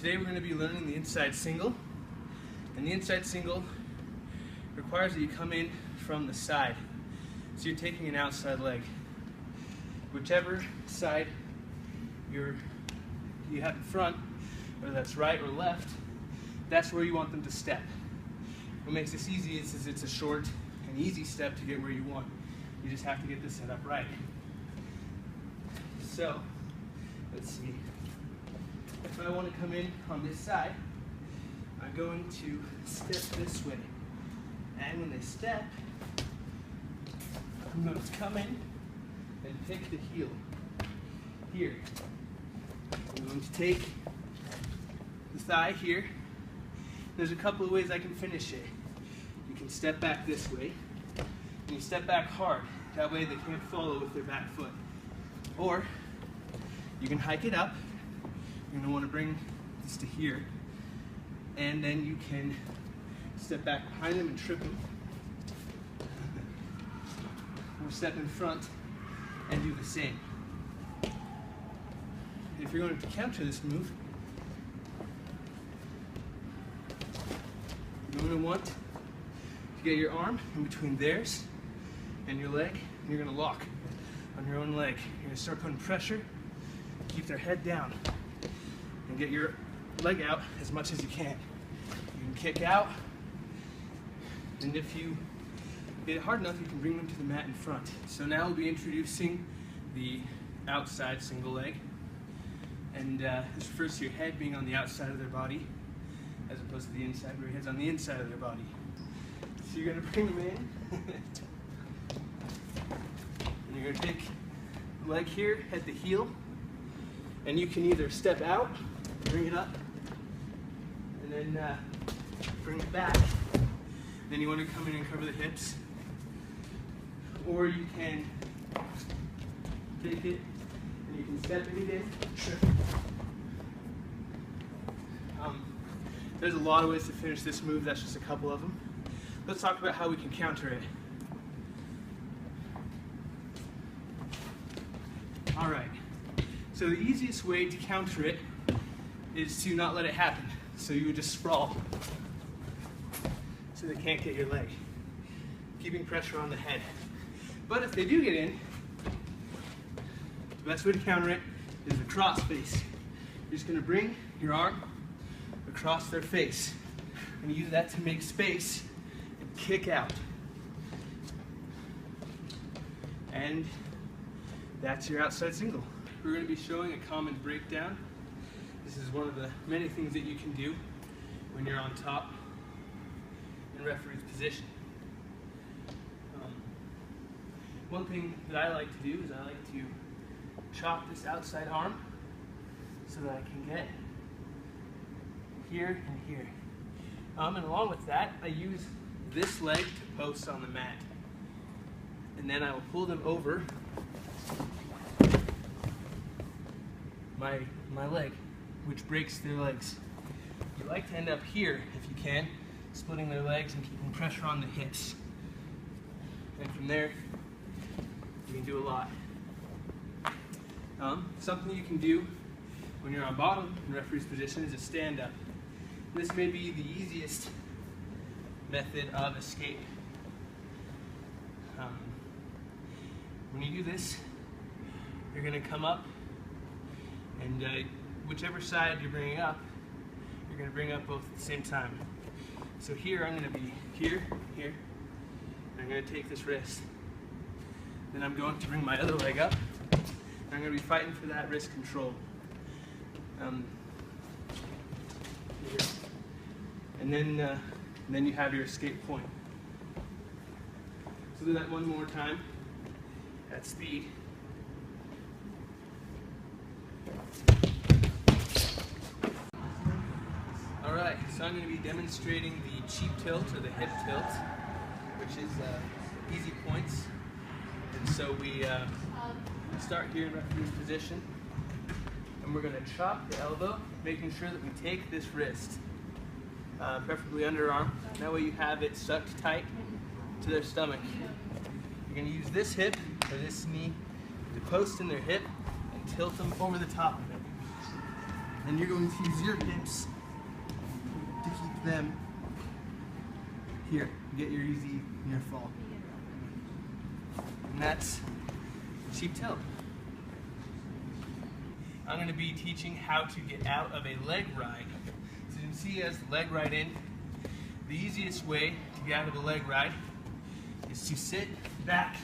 Today we're going to be learning the inside single, and the inside single requires that you come in from the side. So you're taking an outside leg. Whichever side you have in front, whether that's right or left, that's where you want them to step. What makes this easy is it's a short and easy step to get where you want. You just have to get this set up right. So, let's see. If I want to come in on this side, I'm going to step this way. And when they step, I'm going to come in and pick the heel. Here. I'm going to take the thigh here. There's a couple of ways I can finish it. You can step back this way, and you step back hard. That way they can't follow with their back foot. Or you can hike it up. You're going to want to bring this to here, and then you can step back behind them and trip them. Or step in front and do the same. If you're going to counter this move, you're going to want to get your arm in between theirs and your leg, and you're going to lock on your own leg. You're going to start putting pressure, keep their head down, and get your leg out as much as you can. You can kick out, and if you get it hard enough, you can bring them to the mat in front. So now we'll be introducing the outside single leg, and this refers to your head being on the outside of their body as opposed to the inside, where your head's on the inside of their body. So you're going to bring them in, and you're going to take the leg here, head to heel, and you can either step out, bring it up, and then bring it back. Then you want to come in and cover the hips. Or you can take it and you can step it in. There's a lot of ways to finish this move, that's just a couple of them. Let's talk about how we can counter it. Alright, so the easiest way to counter it is to not let it happen. So you would just sprawl so they can't get your leg, keeping pressure on the head. But if they do get in, the best way to counter it is a cross face. You're just going to bring your arm across their face and use that to make space and kick out. And that's your outside single. We're going to be showing a common breakdown. This is one of the many things that you can do when you're on top in referee's position. One thing that I like to do is I like to chop this outside arm so that I can get here and here. And along with that, I use this leg to post on the mat. And then I will pull them over my leg, which breaks their legs. You like to end up here, if you can, splitting their legs and keeping pressure on the hips. And from there, you can do a lot. Something you can do when you're on bottom in referee's position is a stand-up. This may be the easiest method of escape. When you do this, you're going to come up, and whichever side you're bringing up, you're going to bring up both at the same time. So here I'm going to be here, here, and I'm going to take this wrist. Then I'm going to bring my other leg up, and I'm going to be fighting for that wrist control. Here. And then you have your escape point. So do that one more time at speed. Alright, so I'm going to be demonstrating the cheap tilt or the hip tilt, which is easy points. And so we start here in referee's position, and we're going to chop the elbow, making sure that we take this wrist, preferably underarm. That way you have it sucked tight to their stomach. You're going to use this hip or this knee to post in their hip and tilt them over the top of it. And you're going to use your hips to keep them here. Get your easy near fall. And that's sheep tilt. I'm going to be teaching how to get out of a leg ride. So you can see as the leg ride in, the easiest way to get out of a leg ride is to sit back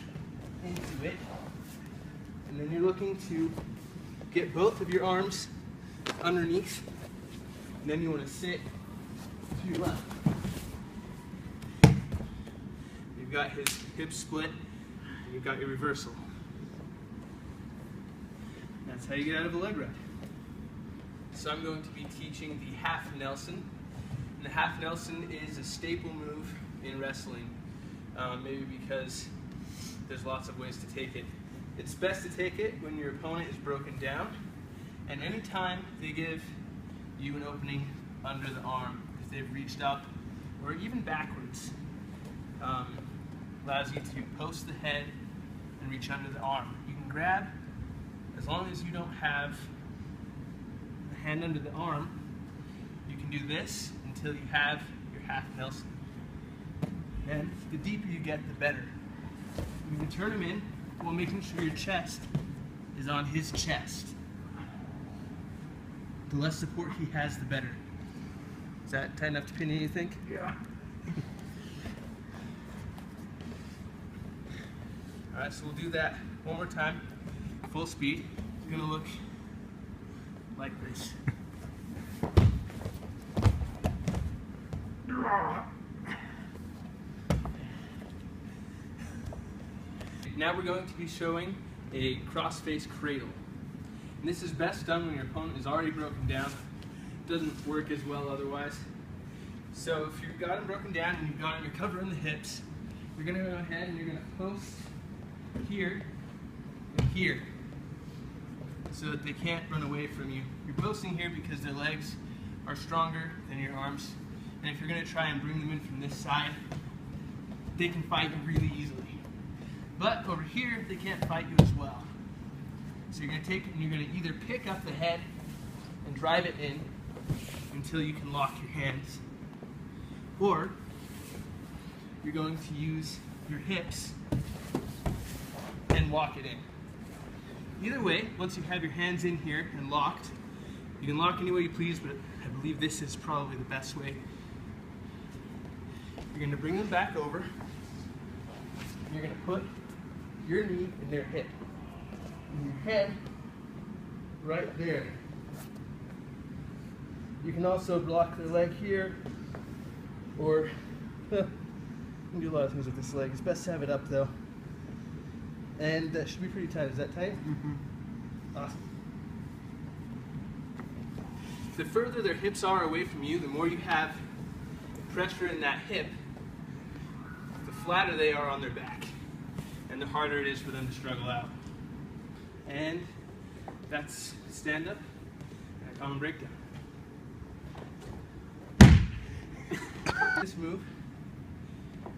into it, and then you're looking to get both of your arms underneath, and then you want to sit to your left. You've got his hips split, and you've got your reversal. That's how you get out of a leg ride. So I'm going to be teaching the half Nelson. And the half Nelson is a staple move in wrestling, maybe because there's lots of ways to take it. It's best to take it when your opponent is broken down, and anytime they give you an opening under the arm, if they've reached up or even backwards, allows you to post the head and reach under the arm. You can grab, as long as you don't have the hand under the arm, you can do this until you have your half Nelson. And the deeper you get, the better. You can turn him in while making sure your chest is on his chest. The less support he has, the better. Is that tight enough to pin you, you think? Yeah. Alright, so we'll do that one more time, full speed. It's gonna look like this. Now we're going to be showing a cross-face cradle. And this is best done when your opponent is already broken down. It doesn't work as well otherwise. So if you've got him broken down and you've got him, you're covering the hips, you're going to go ahead and you're going to post here and here so that they can't run away from you. You're posting here because their legs are stronger than your arms. And if you're going to try and bring them in from this side, they can fight you really easily. But over here, they can't fight you as well. So you're going to take it and you're going to either pick up the head and drive it in until you can lock your hands, or you're going to use your hips and walk it in. Either way, once you have your hands in here and locked, you can lock any way you please, but I believe this is probably the best way. You're going to bring them back over. You're going to put your knee in their hip, and your head right there. You can also block their leg here, or you can do a lot of things with this leg. It's best to have it up though. And that should be pretty tight. Is that tight? Mm-hmm. Awesome. The further their hips are away from you, the more you have pressure in that hip, the flatter they are on their back, and the harder it is for them to struggle out. And that's stand up and a common breakdown. This move,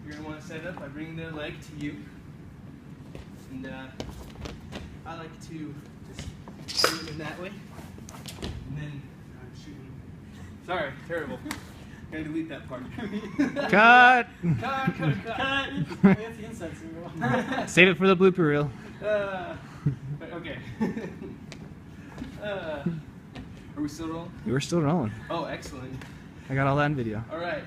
you're going to want to set up by bringing their leg to you. And I like to just do it in that way. And then I'm shooting. Sorry, terrible. I'm going to delete that part. Cut! Cut! That's the inside signal. Save it for the blooper reel. Okay. Are we still rolling? We're still rolling. Oh, excellent. I got all that in video. All right.